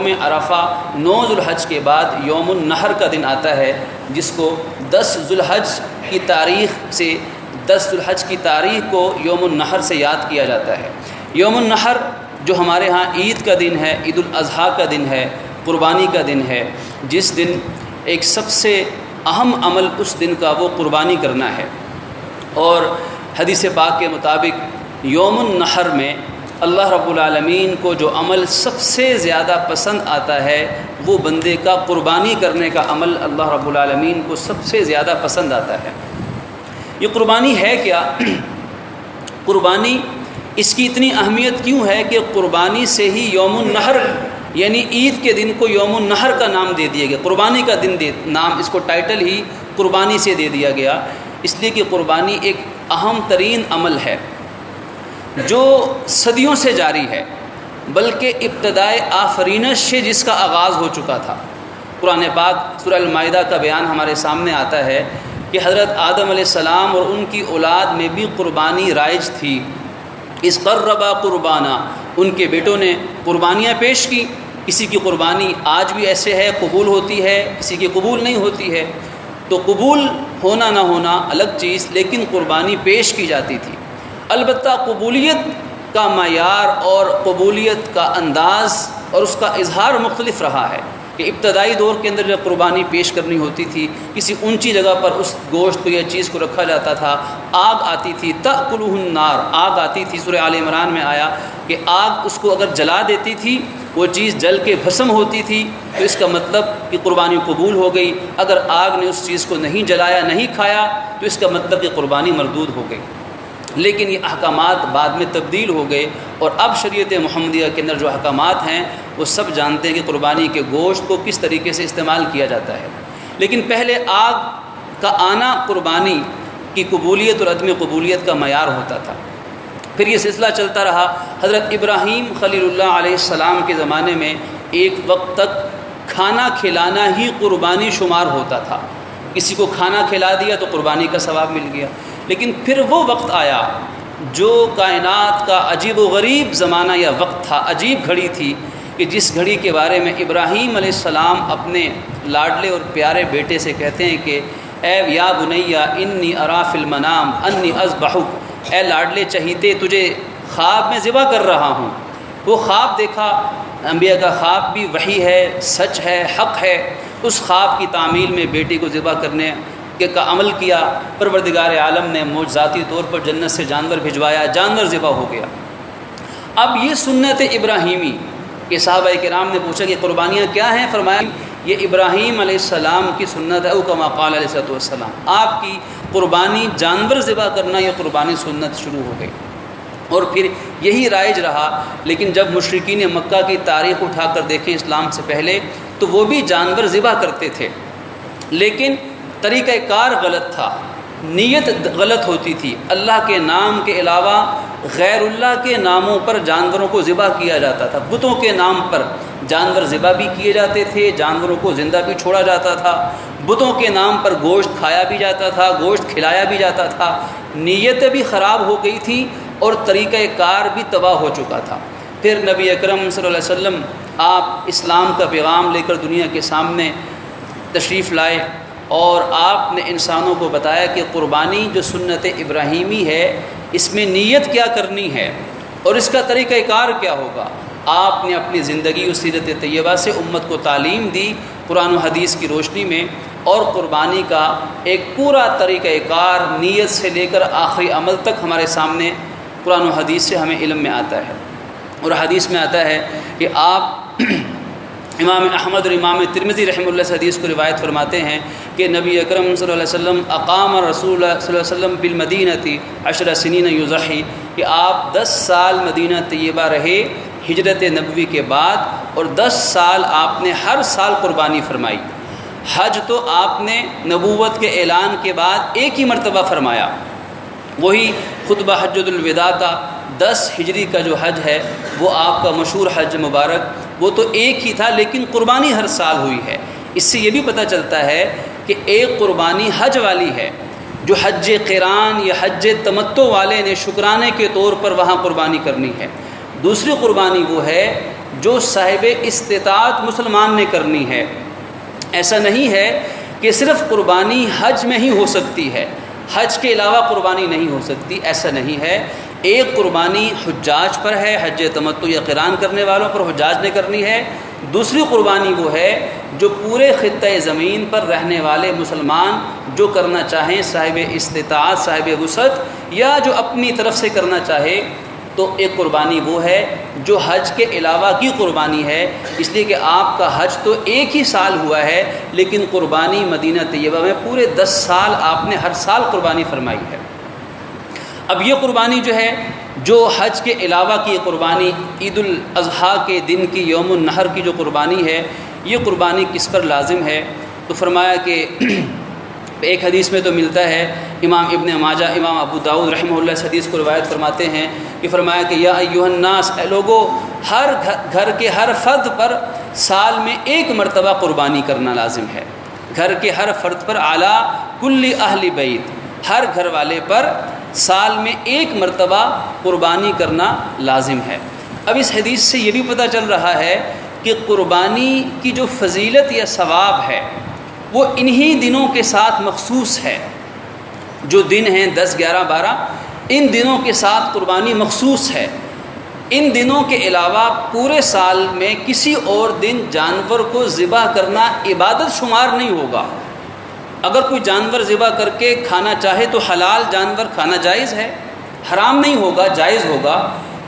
یوم عرفہ 9 ذوالحج کے بعد یوم النحر کا دن آتا ہے، جس کو 10 ذوالحج کی تاریخ سے 10 ذوالحج کی تاریخ کو یوم النحر سے یاد کیا جاتا ہے۔ یوم النحر جو ہمارے ہاں عید کا دن ہے، عید الاضحیٰ کا دن ہے، قربانی کا دن ہے، جس دن ایک سب سے اہم عمل اس دن کا وہ قربانی کرنا ہے۔ اور حدیث پاک کے مطابق یوم النحر میں اللہ رب العالمین کو جو عمل سب سے زیادہ پسند آتا ہے وہ بندے کا قربانی کرنے کا عمل اللہ رب العالمین کو سب سے زیادہ پسند آتا ہے۔ یہ قربانی ہے کیا؟ قربانی اس کی اتنی اہمیت کیوں ہے کہ قربانی سے ہی یوم النحر یعنی عید کے دن کو یوم النحر کا نام دے دیا گیا، قربانی کا دن نام اس کو ٹائٹل ہی قربانی سے دے دیا گیا، اس لیے کہ قربانی ایک اہم ترین عمل ہے جو صدیوں سے جاری ہے، بلکہ ابتدائے آفرینش سے جس کا آغاز ہو چکا تھا۔ قرآن پاک سورہ المائدہ کا بیان ہمارے سامنے آتا ہے کہ حضرت آدم علیہ السلام اور ان کی اولاد میں بھی قربانی رائج تھی۔ اس قربا قربانہ، ان کے بیٹوں نے قربانیاں پیش کی۔ کسی کی قربانی آج بھی ایسے ہے قبول ہوتی ہے، کسی کی قبول نہیں ہوتی ہے، تو قبول ہونا نہ ہونا الگ چیز، لیکن قربانی پیش کی جاتی تھی۔ البتہ قبولیت کا معیار اور قبولیت کا انداز اور اس کا اظہار مختلف رہا ہے کہ ابتدائی دور کے اندر جب قربانی پیش کرنی ہوتی تھی، کسی اونچی جگہ پر اس گوشت کو یا چیز کو رکھا جاتا تھا، آگ آتی تھی، تأکلہ النار، آگ آتی تھی، سورہ آل عمران میں آیا کہ آگ اس کو اگر جلا دیتی تھی وہ چیز جل کے بھسم ہوتی تھی، تو اس کا مطلب کہ قربانی قبول ہو گئی۔ اگر آگ نے اس چیز کو نہیں جلایا، نہیں کھایا، تو اس کا مطلب کہ قربانی مردود ہو گئی۔ لیکن یہ احکامات بعد میں تبدیل ہو گئے، اور اب شریعت محمدیہ کے اندر جو احکامات ہیں وہ سب جانتے ہیں کہ قربانی کے گوشت کو کس طریقے سے استعمال کیا جاتا ہے۔ لیکن پہلے آگ کا آنا قربانی کی قبولیت اور عدم قبولیت کا معیار ہوتا تھا۔ پھر یہ سلسلہ چلتا رہا۔ حضرت ابراہیم خلیل اللہ علیہ السلام کے زمانے میں ایک وقت تک کھانا کھلانا ہی قربانی شمار ہوتا تھا، کسی کو کھانا کھلا دیا تو قربانی کا ثواب مل گیا۔ لیکن پھر وہ وقت آیا جو کائنات کا عجیب و غریب زمانہ یا وقت تھا، عجیب گھڑی تھی، کہ جس گھڑی کے بارے میں ابراہیم علیہ السلام اپنے لاڈلے اور پیارے بیٹے سے کہتے ہیں کہ اے یا بنیا انی ارا فی المنام انی اذبحک، اے لاڈلے چہیتے تجھے خواب میں ذبح کر رہا ہوں۔ وہ خواب دیکھا، انبیاء کا خواب بھی وحی ہے، سچ ہے، حق ہے۔ اس خواب کی تعمیل میں بیٹی کو ذبح کرنے کا عمل کیا، پروردگار عالم نے معجزاتی طور پر جنت سے جانور بھجوایا، جانور ذبح ہو گیا۔ اب یہ سنت ابراہیمی کہ صحابہ کرام نے پوچھا کہ قربانیاں کیا ہیں؟ فرمایا یہ ابراہیم علیہ السلام کی سنت ہے، او کما قال علیہ السلام، آپ کی قربانی جانور ذبح کرنا، یہ قربانی سنت شروع ہو گئی، اور پھر یہی رائج رہا۔ لیکن جب مشرکین مکہ کی تاریخ اٹھا کر دیکھیں اسلام سے پہلے، تو وہ بھی جانور ذبح کرتے تھے، لیکن طریقہ کار غلط تھا، نیت غلط ہوتی تھی۔ اللہ کے نام کے علاوہ غیر اللہ کے ناموں پر جانوروں کو ذبح کیا جاتا تھا، بتوں کے نام پر جانور ذبح بھی کیے جاتے تھے، جانوروں کو زندہ بھی چھوڑا جاتا تھا، بتوں کے نام پر گوشت کھایا بھی جاتا تھا، گوشت کھلایا بھی جاتا تھا۔ نیتیں بھی خراب ہو گئی تھی اور طریقہ کار بھی تباہ ہو چکا تھا۔ پھر نبی اکرم صلی اللہ علیہ وسلم آپ اسلام کا پیغام لے کر دنیا کے سامنے تشریف لائے، اور آپ نے انسانوں کو بتایا کہ قربانی جو سنت ابراہیمی ہے اس میں نیت کیا کرنی ہے اور اس کا طریقہ کار کیا ہوگا۔ آپ نے اپنی زندگی و سیرت طیبہ سے امت کو تعلیم دی قرآن و حدیث کی روشنی میں، اور قربانی کا ایک پورا طریقہ کار نیت سے لے کر آخری عمل تک ہمارے سامنے قرآن و حدیث سے ہمیں علم میں آتا ہے۔ اور حدیث میں آتا ہے کہ آپ امام احمد اور امام ترمذی رحمہ اللہ سے حدیث کو روایت فرماتے ہیں کہ نبی اکرم صلی اللہ علیہ وسلم اقام رسول اللہ صلی اللہ علیہ وسلم بالمدینہ 10 سنین یضحی، کہ آپ 10 سال مدینہ طیبہ رہے ہجرت نبوی کے بعد، اور 10 سال آپ نے ہر سال قربانی فرمائی۔ حج تو آپ نے نبوت کے اعلان کے بعد ایک ہی مرتبہ فرمایا، وہی خطبہ حجۃ الوداع کا 10 ہجری کا جو حج ہے وہ آپ کا مشہور حج مبارک، وہ تو ایک ہی تھا، لیکن قربانی ہر سال ہوئی ہے۔ اس سے یہ بھی پتہ چلتا ہے کہ ایک قربانی حج والی ہے، جو حج قران یا حج تمتع والے نے شکرانے کے طور پر وہاں قربانی کرنی ہے۔ دوسری قربانی وہ ہے جو صاحب استطاعت مسلمان نے کرنی ہے۔ ایسا نہیں ہے کہ صرف قربانی حج میں ہی ہو سکتی ہے، حج کے علاوہ قربانی نہیں ہو سکتی، ایسا نہیں ہے۔ ایک قربانی حجاج پر ہے، حج تمتع یا قران کرنے والوں پر حجاج نے کرنی ہے۔ دوسری قربانی وہ ہے جو پورے خطۂ زمین پر رہنے والے مسلمان جو کرنا چاہیں، صاحب استطاعت، صاحب وسعت، یا جو اپنی طرف سے کرنا چاہے، تو ایک قربانی وہ ہے جو حج کے علاوہ کی قربانی ہے، اس لیے کہ آپ کا حج تو ایک ہی سال ہوا ہے، لیکن قربانی مدینہ طیبہ میں پورے 10 سال آپ نے ہر سال قربانی فرمائی ہے۔ اب یہ قربانی جو ہے، جو حج کے علاوہ کی قربانی، عید الاضحیٰ کے دن کی یوم النحر کی جو قربانی ہے، یہ قربانی کس پر لازم ہے؟ تو فرمایا کہ ایک حدیث میں تو ملتا ہے، امام ابن ماجہ، امام ابو داؤد رحمہ اللہ اس حدیث کو روایت فرماتے ہیں کہ فرمایا کہ یا ایھا الناس، اے لوگو، ہر گھر کے ہر فرد پر سال میں ایک مرتبہ قربانی کرنا لازم ہے۔ گھر کے ہر فرد پر، اعلی کل اہل بیت، ہر گھر والے پر سال میں ایک مرتبہ قربانی کرنا لازم ہے۔ اب اس حدیث سے یہ بھی پتہ چل رہا ہے کہ قربانی کی جو فضیلت یا ثواب ہے وہ انہی دنوں کے ساتھ مخصوص ہے۔ جو دن ہیں 10، 11، 12، ان دنوں کے ساتھ قربانی مخصوص ہے۔ ان دنوں کے علاوہ پورے سال میں کسی اور دن جانور کو ذبح کرنا عبادت شمار نہیں ہوگا۔ اگر کوئی جانور ذبح کر کے کھانا چاہے تو حلال جانور کھانا جائز ہے، حرام نہیں ہوگا، جائز ہوگا،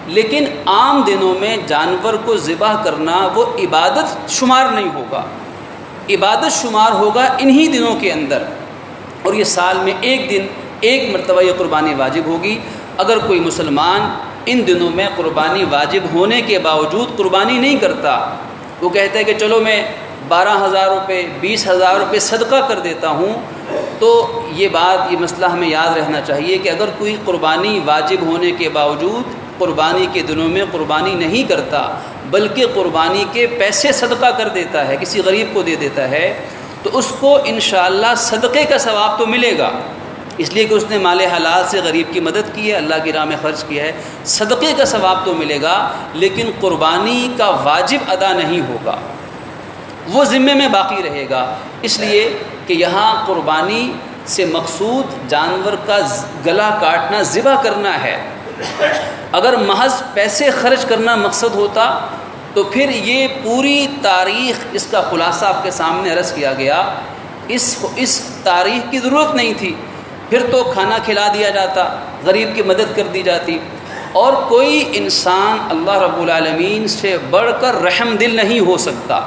لیکن عام دنوں میں جانور کو ذبح کرنا وہ عبادت شمار نہیں ہوگا، عبادت شمار ہوگا انہی دنوں کے اندر، اور یہ سال میں ایک دن ایک مرتبہ یہ قربانی واجب ہوگی۔ اگر کوئی مسلمان ان دنوں میں قربانی واجب ہونے کے باوجود قربانی نہیں کرتا، وہ کہتا ہے کہ چلو میں 12,000 روپے، 20,000 روپے صدقہ کر دیتا ہوں، تو یہ بات، یہ مسئلہ ہمیں یاد رہنا چاہیے کہ اگر کوئی قربانی واجب ہونے کے باوجود قربانی کے دنوں میں قربانی نہیں کرتا، بلکہ قربانی کے پیسے صدقہ کر دیتا ہے، کسی غریب کو دے دیتا ہے، تو اس کو انشاءاللہ صدقے کا ثواب تو ملے گا، اس لیے کہ اس نے مال حلال سے غریب کی مدد کی ہے، اللہ کی راہ میں خرچ کیا ہے، صدقے کا ثواب تو ملے گا، لیکن قربانی کا واجب ادا نہیں ہوگا، وہ ذمے میں باقی رہے گا۔ اس لیے کہ یہاں قربانی سے مقصود جانور کا گلا کاٹنا، ذبح کرنا ہے۔ اگر محض پیسے خرچ کرنا مقصد ہوتا تو پھر یہ پوری تاریخ، اس کا خلاصہ آپ کے سامنے عرض کیا گیا، اس تاریخ کی ضرورت نہیں تھی، پھر تو کھانا کھلا دیا جاتا، غریب کی مدد کر دی جاتی، اور کوئی انسان اللہ رب العالمین سے بڑھ کر رحم دل نہیں ہو سکتا۔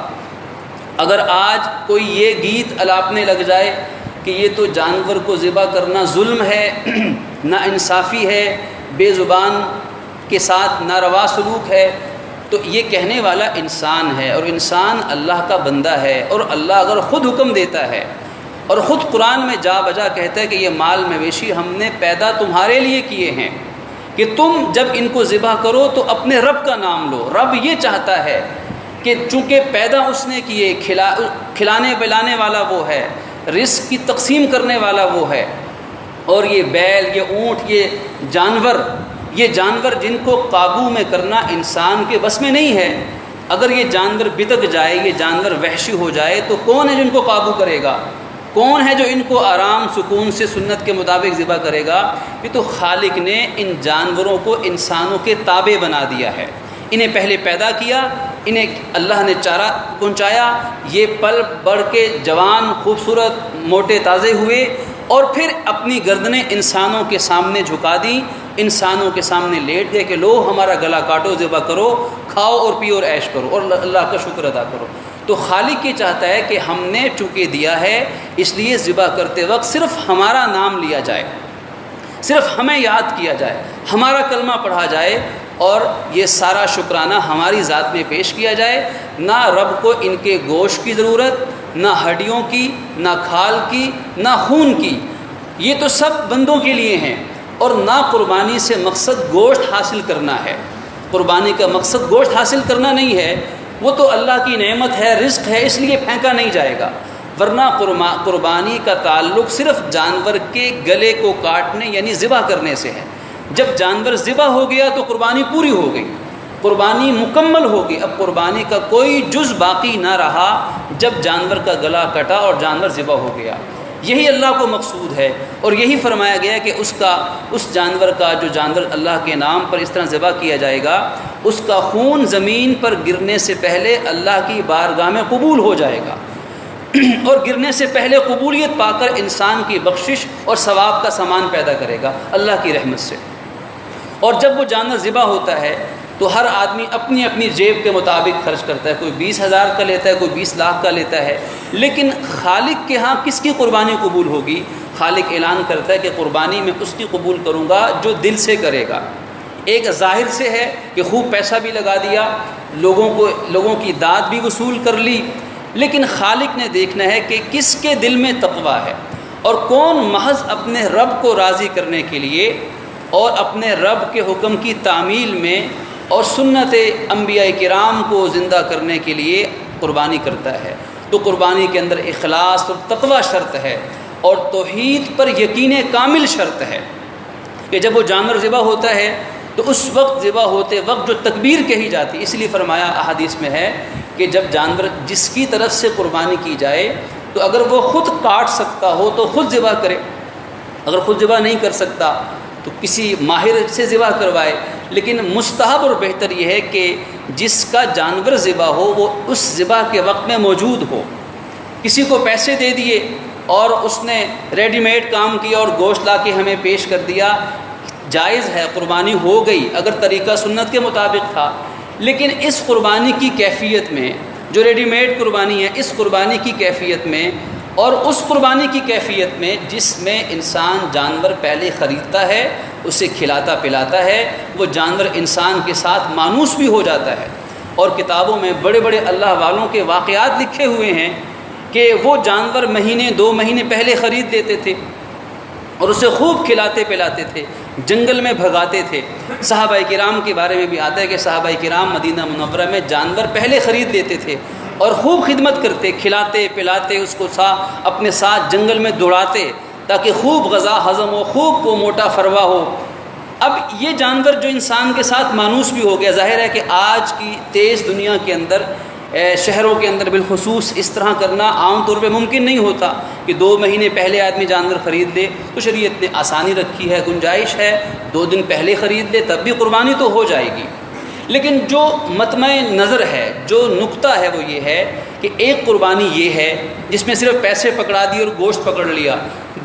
اگر آج کوئی یہ گیت الاپنے لگ جائے کہ یہ تو جانور کو ذبح کرنا ظلم ہے، ناانصافی ہے، بے زبان کے ساتھ ناروا سلوک ہے، تو یہ کہنے والا انسان ہے، اور انسان اللہ کا بندہ ہے، اور اللہ اگر خود حکم دیتا ہے اور خود قرآن میں جا بجا کہتا ہے کہ یہ مال مویشی ہم نے پیدا تمہارے لیے کیے ہیں، کہ تم جب ان کو ذبح کرو تو اپنے رب کا نام لو۔ رب یہ چاہتا ہے کہ چونکہ پیدا اس نے کیے، کھلانے پلانے والا وہ ہے، رزق کی تقسیم کرنے والا وہ ہے، اور یہ بیل، یہ اونٹ، یہ جانور جن کو قابو میں کرنا انسان کے بس میں نہیں ہے۔ اگر یہ جانور بتک جائے، یہ جانور وحشی ہو جائے، تو کون ہے جو ان کو قابو کرے گا؟ کون ہے جو ان کو آرام سکون سے سنت کے مطابق ذبح کرے گا؟ یہ تو خالق نے ان جانوروں کو انسانوں کے تابع بنا دیا ہے، انہیں پہلے پیدا کیا، انہیں اللہ نے چارہ پہنچایا، یہ پل بڑھ کے جوان، خوبصورت، موٹے تازے ہوئے، اور پھر اپنی گردنیں انسانوں کے سامنے جھکا دی، انسانوں کے سامنے لیٹ گئے کہ لو ہمارا گلا کاٹو، ذبح کرو، کھاؤ اور پیو اور عیش کرو اور اللہ کا شکر ادا کرو۔ تو خالق یہ چاہتا ہے کہ ہم نے چونکہ دیا ہے، اس لیے ذبح کرتے وقت صرف ہمارا نام لیا جائے، صرف ہمیں یاد کیا جائے، ہمارا کلمہ پڑھا جائے، اور یہ سارا شکرانہ ہماری ذات میں پیش کیا جائے۔ نہ رب کو ان کے گوشت کی ضرورت، نہ ہڈیوں کی، نہ کھال کی، نہ خون کی، یہ تو سب بندوں کے لیے ہیں، اور نہ قربانی سے مقصد گوشت حاصل کرنا ہے۔ قربانی کا مقصد گوشت حاصل کرنا نہیں ہے، وہ تو اللہ کی نعمت ہے، رزق ہے، اس لیے پھینکا نہیں جائے گا، ورنہ قربانی کا تعلق صرف جانور کے گلے کو کاٹنے یعنی ذبح کرنے سے ہے۔ جب جانور ذبح ہو گیا تو قربانی پوری ہو گئی، قربانی مکمل ہوگی، اب قربانی کا کوئی جز باقی نہ رہا جب جانور کا گلا کٹا اور جانور ذبح ہو گیا۔ یہی اللہ کو مقصود ہے، اور یہی فرمایا گیا کہ اس جانور کا جو جانور اللہ کے نام پر اس طرح ذبح کیا جائے گا، اس کا خون زمین پر گرنے سے پہلے اللہ کی بارگاہ میں قبول ہو جائے گا، اور گرنے سے پہلے قبولیت پا کر انسان کی بخشش اور ثواب کا سامان پیدا کرے گا اللہ کی رحمت سے۔ اور جب وہ جانور ذبح ہوتا ہے تو ہر آدمی اپنی اپنی جیب کے مطابق خرچ کرتا ہے، کوئی 20,000 کا لیتا ہے، کوئی 20 لاکھ کا لیتا ہے، لیکن خالق کے ہاں کس کی قربانی قبول ہوگی؟ خالق اعلان کرتا ہے کہ قربانی میں اس کی قبول کروں گا جو دل سے کرے گا۔ ایک ظاہر سے ہے کہ خوب پیسہ بھی لگا دیا، لوگوں کی داد بھی وصول کر لی، لیکن خالق نے دیکھنا ہے کہ کس کے دل میں تقویٰ ہے، اور کون محض اپنے رب کو راضی کرنے کے لیے اور اپنے رب کے حکم کی تعمیل میں اور سنت انبیاء کرام کو زندہ کرنے کے لیے قربانی کرتا ہے۔ تو قربانی کے اندر اخلاص اور تقویٰ شرط ہے، اور توحید پر یقین کامل شرط ہے کہ جب وہ جانور ذبح ہوتا ہے تو اس وقت ذبح ہوتے وقت جو تکبیر کہی جاتی، اس لیے فرمایا احادیث میں ہے کہ جب جانور جس کی طرف سے قربانی کی جائے تو اگر وہ خود کاٹ سکتا ہو تو خود ذبح کرے، اگر خود ذبح نہیں کر سکتا تو کسی ماہر سے ذبح کروائے، لیکن مستحب اور بہتر یہ ہے کہ جس کا جانور ذبح ہو وہ اس ذبح کے وقت میں موجود ہو۔ کسی کو پیسے دے دیے اور اس نے ریڈی میڈ کام کیا اور گوشت لا کے ہمیں پیش کر دیا، جائز ہے، قربانی ہو گئی اگر طریقہ سنت کے مطابق تھا، لیکن اس قربانی کی کیفیت میں جو ریڈی میڈ قربانی ہے، اس قربانی کی کیفیت میں اور اس قربانی کی کیفیت میں جس میں انسان جانور پہلے خریدتا ہے، اسے کھلاتا پلاتا ہے، وہ جانور انسان کے ساتھ مانوس بھی ہو جاتا ہے، اور کتابوں میں بڑے بڑے اللہ والوں کے واقعات لکھے ہوئے ہیں کہ وہ جانور مہینے 2 مہینے پہلے خرید لیتے تھے اور اسے خوب کھلاتے پلاتے تھے، جنگل میں بھگاتے تھے۔ صحابہ کرام کے بارے میں بھی آتا ہے کہ صحابہ کرام مدینہ منورہ میں جانور پہلے خرید لیتے تھے اور خوب خدمت کرتے، کھلاتے پلاتے، اس کو اپنے ساتھ جنگل میں دوڑاتے تاکہ خوب غذا ہضم ہو، خوب وہ موٹا فروا ہو۔ اب یہ جانور جو انسان کے ساتھ مانوس بھی ہو گیا، ظاہر ہے کہ آج کی تیز دنیا کے اندر شہروں کے اندر بالخصوص اس طرح کرنا عام طور پہ ممکن نہیں ہوتا کہ 2 مہینے پہلے آدمی جانور خرید لے، تو شریعت نے آسانی رکھی ہے، گنجائش ہے 2 دن پہلے خرید لے تب بھی قربانی تو ہو جائے گی۔ لیکن جو مطمع نظر ہے، جو نقطہ ہے، وہ یہ ہے کہ ایک قربانی یہ ہے جس میں صرف پیسے پکڑا دیے اور گوشت پکڑ لیا،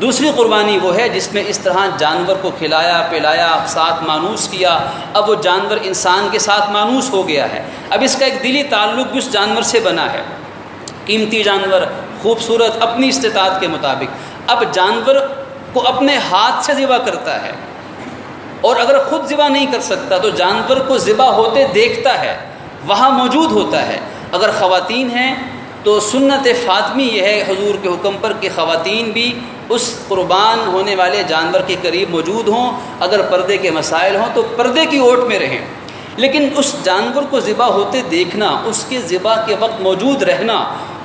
دوسری قربانی وہ ہے جس میں اس طرح جانور کو کھلایا پلایا، ساتھ مانوس کیا، اب وہ جانور انسان کے ساتھ مانوس ہو گیا ہے، اب اس کا ایک دلی تعلق بھی اس جانور سے بنا ہے، قیمتی جانور، خوبصورت، اپنی استطاعت کے مطابق، اب جانور کو اپنے ہاتھ سے ذبح کرتا ہے، اور اگر خود ذبح نہیں کر سکتا تو جانور کو ذبح ہوتے دیکھتا ہے، وہاں موجود ہوتا ہے۔ اگر خواتین ہیں تو سنت فاطمی یہ ہے حضور کے حکم پر کہ خواتین بھی اس قربان ہونے والے جانور کے قریب موجود ہوں، اگر پردے کے مسائل ہوں تو پردے کی اوٹ میں رہیں، لیکن اس جانور کو ذبح ہوتے دیکھنا، اس کے ذبح کے وقت موجود رہنا،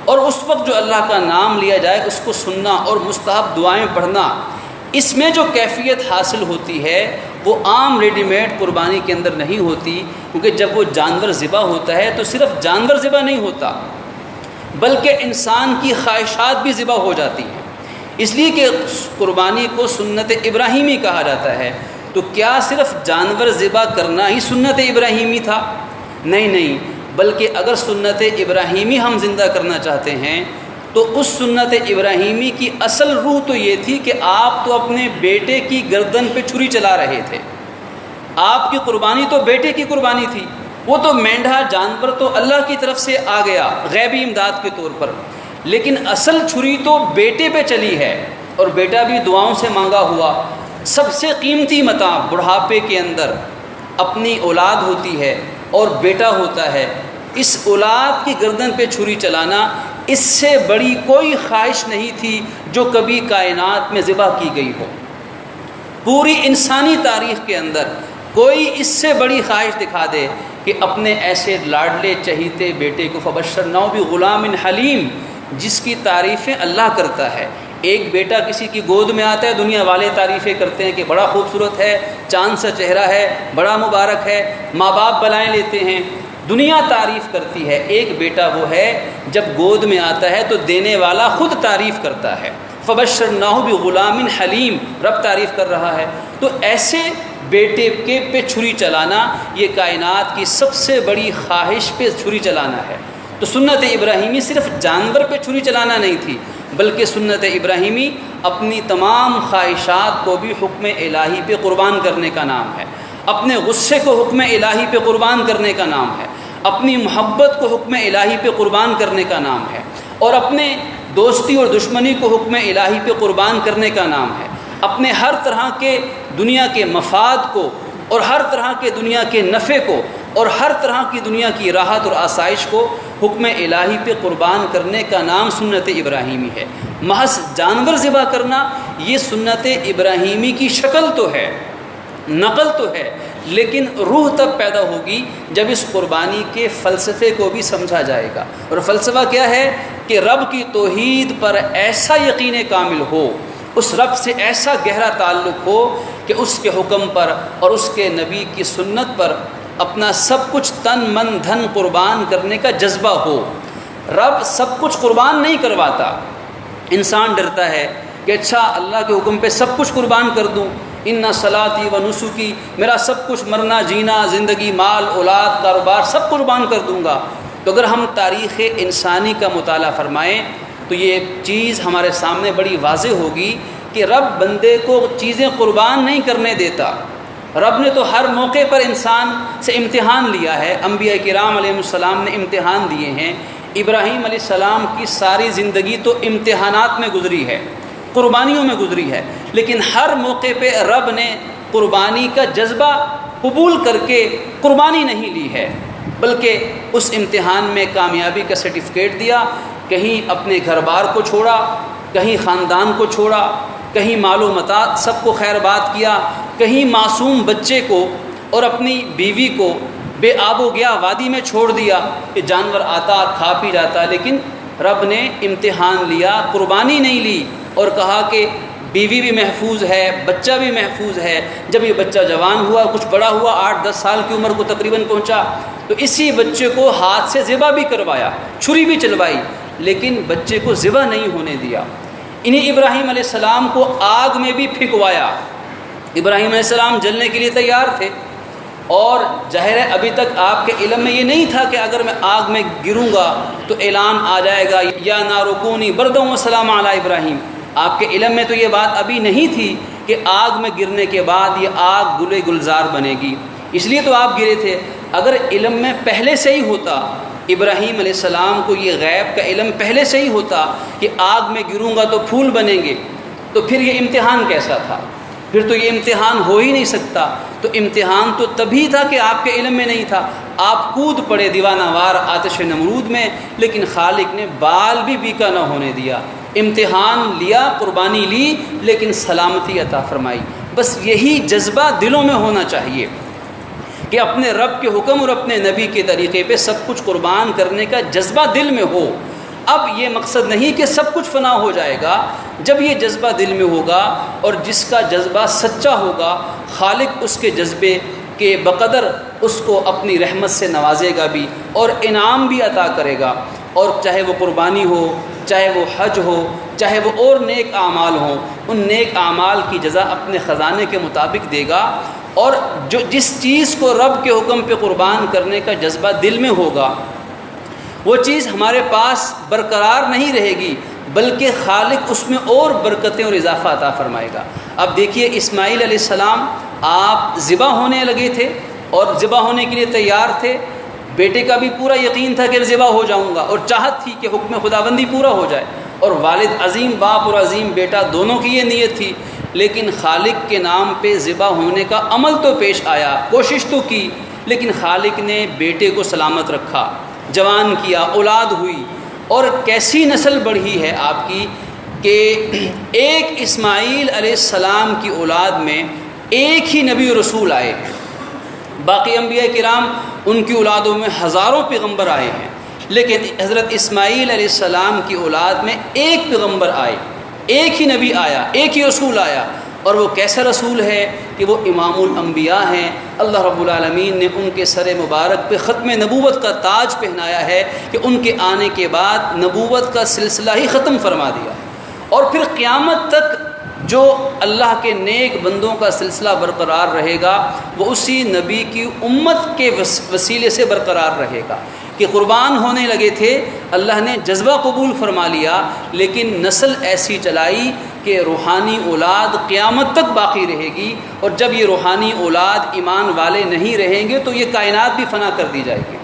اور اس وقت جو اللہ کا نام لیا جائے اس کو سننا اور مستحب دعائیں پڑھنا، اس میں جو کیفیت حاصل ہوتی ہے وہ عام ریڈی میڈ قربانی کے اندر نہیں ہوتی، کیونکہ جب وہ جانور ذبح ہوتا ہے تو صرف جانور ذبح نہیں ہوتا بلکہ انسان کی خواہشات بھی ذبح ہو جاتی ہیں، اس لیے کہ قربانی کو سنت ابراہیمی کہا جاتا ہے۔ تو کیا صرف جانور ذبح کرنا ہی سنت ابراہیمی تھا؟ نہیں، بلکہ اگر سنت ابراہیمی ہم زندہ کرنا چاہتے ہیں تو اس سنت ابراہیمی کی اصل روح تو یہ تھی کہ آپ تو اپنے بیٹے کی گردن پہ چھری چلا رہے تھے، آپ کی قربانی تو بیٹے کی قربانی تھی، وہ تو مینڈھا جانور تو اللہ کی طرف سے آ گیا غیبی امداد کے طور پر، لیکن اصل چھری تو بیٹے پہ چلی ہے، اور بیٹا بھی دعاؤں سے مانگا ہوا۔ سب سے قیمتی متاع بڑھاپے کے اندر اپنی اولاد ہوتی ہے اور بیٹا ہوتا ہے، اس اولاد کی گردن پہ چھری چلانا، اس سے بڑی کوئی خواہش نہیں تھی جو کبھی کائنات میں ذبح کی گئی ہو۔ پوری انسانی تاریخ کے اندر کوئی اس سے بڑی خواہش دکھا دے کہ اپنے ایسے لاڈلے چہیتے بیٹے کو فبشرناہ بغلام حلیم، جس کی تعریفیں اللہ کرتا ہے، ایک بیٹا کسی کی گود میں آتا ہے، دنیا والے تعریفیں کرتے ہیں کہ بڑا خوبصورت ہے، چاند سا چہرہ ہے، بڑا مبارک ہے، ماں باپ بلائیں لیتے ہیں، دنیا تعریف کرتی ہے۔ ایک بیٹا وہ ہے جب گود میں آتا ہے تو دینے والا خود تعریف کرتا ہے۔ فبشرناہ بغلام حلیم، رب تعریف کر رہا ہے۔ تو ایسے بیٹے کے پہ چھری چلانا یہ کائنات کی سب سے بڑی خواہش پہ چھری چلانا ہے۔ تو سنت ابراہیمی صرف جانور پہ چھری چلانا نہیں تھی، بلکہ سنت ابراہیمی اپنی تمام خواہشات کو بھی حکم الہی پہ قربان کرنے کا نام ہے، اپنے غصے کو حکم الہی پہ قربان کرنے کا نام ہے، اپنی محبت کو حکم الہی پہ قربان کرنے کا نام ہے، اور اپنے دوستی اور دشمنی کو حکم الہی پہ قربان کرنے کا نام ہے، اپنے ہر طرح کے دنیا کے مفاد کو اور ہر طرح کے دنیا کے نفع کو اور ہر طرح کی دنیا کی راحت اور آسائش کو حکم الہی پہ قربان کرنے کا نام سنت ابراہیمی ہے۔ محض جانور ذبح کرنا یہ سنت ابراہیمی کی شکل تو ہے، نقل تو ہے، لیکن روح تب پیدا ہوگی جب اس قربانی کے فلسفے کو بھی سمجھا جائے گا۔ اور فلسفہ کیا ہے؟ کہ رب کی توحید پر ایسا یقین کامل ہو، اس رب سے ایسا گہرا تعلق ہو کہ اس کے حکم پر اور اس کے نبی کی سنت پر اپنا سب کچھ تن من دھن قربان کرنے کا جذبہ ہو۔ رب سب کچھ قربان نہیں کرواتا، انسان ڈرتا ہے کہ اچھا اللہ کے حکم پہ سب کچھ قربان کر دوں، ان صلاتی و نسکی، میرا سب کچھ مرنا جینا زندگی مال اولاد کاروبار سب قربان کر دوں گا۔ تو اگر ہم تاریخ انسانی کا مطالعہ فرمائیں تو یہ چیز ہمارے سامنے بڑی واضح ہوگی کہ رب بندے کو چیزیں قربان نہیں کرنے دیتا۔ رب نے تو ہر موقع پر انسان سے امتحان لیا ہے، انبیاء کرام علیہ السلام نے امتحان دیے ہیں۔ ابراہیم علیہ السلام کی ساری زندگی تو امتحانات میں گزری ہے، قربانیوں میں گزری ہے، لیکن ہر موقع پہ رب نے قربانی کا جذبہ قبول کر کے قربانی نہیں لی ہے، بلکہ اس امتحان میں کامیابی کا سرٹیفکیٹ دیا۔ کہیں اپنے گھر بار کو چھوڑا، کہیں خاندان کو چھوڑا، کہیں مال و متاع سب کو خیر بات کیا، کہیں معصوم بچے کو اور اپنی بیوی کو بے آب و گیا وادی میں چھوڑ دیا کہ جانور آتا کھا پی جاتا، لیکن رب نے امتحان لیا، قربانی نہیں لی، اور کہا کہ بیوی بھی محفوظ ہے، بچہ بھی محفوظ ہے۔ جب یہ بچہ جوان ہوا، کچھ بڑا ہوا، 8-10 سال کی عمر کو تقریباً پہنچا، تو اسی بچے کو ہاتھ سے ذبح بھی کروایا، چھری بھی چلوائی، لیکن بچے کو ذبح نہیں ہونے دیا۔ انہیں ابراہیم علیہ السلام کو آگ میں بھی پھینکوایا۔ ابراہیم علیہ السلام جلنے کے لیے تیار تھے، اور ظاہر ہے ابھی تک آپ کے علم میں یہ نہیں تھا کہ اگر میں آگ میں گروں گا تو اعلان آ جائے گا یا نار کونی بردم و سلام علی ابراہیم۔ آپ کے علم میں تو یہ بات ابھی نہیں تھی کہ آگ میں گرنے کے بعد یہ آگ گل گلزار بنے گی، اس لیے تو آپ گرے تھے۔ اگر علم میں پہلے سے ہی ہوتا، ابراہیم علیہ السلام کو یہ غیب کا علم پہلے سے ہی ہوتا کہ آگ میں گروں گا تو پھول بنیں گے، تو پھر یہ امتحان کیسا تھا؟ پھر تو یہ امتحان ہو ہی نہیں سکتا۔ تو امتحان تو تبھی تھا کہ آپ کے علم میں نہیں تھا، آپ کود پڑے دیوانہ وار آتش نمرود میں، لیکن خالق نے بال بھی بیکا نہ ہونے دیا۔ امتحان لیا، قربانی لی، لیکن سلامتی عطا فرمائی۔ بس یہی جذبہ دلوں میں ہونا چاہیے کہ اپنے رب کے حکم اور اپنے نبی کے طریقے پہ سب کچھ قربان کرنے کا جذبہ دل میں ہو۔ اب یہ مقصد نہیں کہ سب کچھ فنا ہو جائے گا، جب یہ جذبہ دل میں ہوگا اور جس کا جذبہ سچا ہوگا، خالق اس کے جذبے کے بقدر اس کو اپنی رحمت سے نوازے گا بھی اور انعام بھی عطا کرے گا، اور چاہے وہ قربانی ہو، چاہے وہ حج ہو، چاہے وہ اور نیک اعمال ہوں، ان نیک اعمال کی جزا اپنے خزانے کے مطابق دے گا۔ اور جس چیز کو رب کے حکم پہ قربان کرنے کا جذبہ دل میں ہوگا، وہ چیز ہمارے پاس برقرار نہیں رہے گی، بلکہ خالق اس میں اور برکتیں اور اضافہ عطا فرمائے گا۔ اب دیکھیے اسماعیل علیہ السلام آپ ذبح ہونے لگے تھے اور ذبح ہونے کے لیے تیار تھے، بیٹے کا بھی پورا یقین تھا کہ ذبح ہو جاؤں گا، اور چاہت تھی کہ حکم خداوندی پورا ہو جائے، اور والد عظیم باپ اور عظیم بیٹا دونوں کی یہ نیت تھی، لیکن خالق کے نام پہ ذبح ہونے کا عمل تو پیش آیا، کوشش تو کی، لیکن خالق نے بیٹے کو سلامت رکھا، جوان کیا، اولاد ہوئی، اور کیسی نسل بڑھی ہے آپ کی کہ ایک اسماعیل علیہ السلام کی اولاد میں ایک ہی نبی و رسول آئے، باقی انبیاء کرام ان کی اولادوں میں ہزاروں پیغمبر آئے ہیں، لیکن حضرت اسماعیل علیہ السلام کی اولاد میں ایک پیغمبر آئے، ایک ہی نبی آیا، ایک ہی رسول آیا، اور وہ کیسا رسول ہے کہ وہ امام الانبیاء ہیں۔ اللہ رب العالمین نے ان کے سر مبارک پہ ختم نبوت کا تاج پہنایا ہے کہ ان کے آنے کے بعد نبوت کا سلسلہ ہی ختم فرما دیا، اور پھر قیامت تک جو اللہ کے نیک بندوں کا سلسلہ برقرار رہے گا وہ اسی نبی کی امت کے وسیلے سے برقرار رہے گا کہ قربان ہونے لگے تھے، اللہ نے جذبہ قبول فرما لیا، لیکن نسل ایسی چلائی کہ روحانی اولاد قیامت تک باقی رہے گی، اور جب یہ روحانی اولاد ایمان والے نہیں رہیں گے تو یہ کائنات بھی فنا کر دی جائے گی۔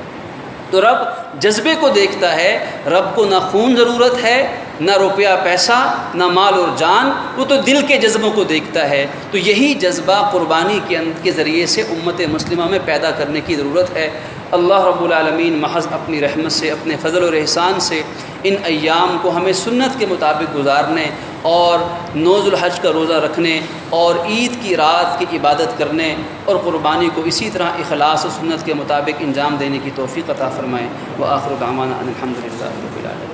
تو رب جذبے کو دیکھتا ہے، رب کو نہ خون ضرورت ہے، نہ روپیہ پیسہ، نہ مال اور جان، وہ تو دل کے جذبوں کو دیکھتا ہے۔ تو یہی جذبہ قربانی کے ذریعے سے امت مسلمہ میں پیدا کرنے کی ضرورت ہے۔ اللہ رب العالمین محض اپنی رحمت سے، اپنے فضل اور احسان سے ان ایام کو ہمیں سنت کے مطابق گزارنے اور 9 ذوالحج کا روزہ رکھنے اور عید کی رات کی عبادت کرنے اور قربانی کو اسی طرح اخلاص و سنت کے مطابق انجام دینے کی توفیق عطا فرمائے۔ وآخر دعوانا ان الحمد للہ رب العالمین۔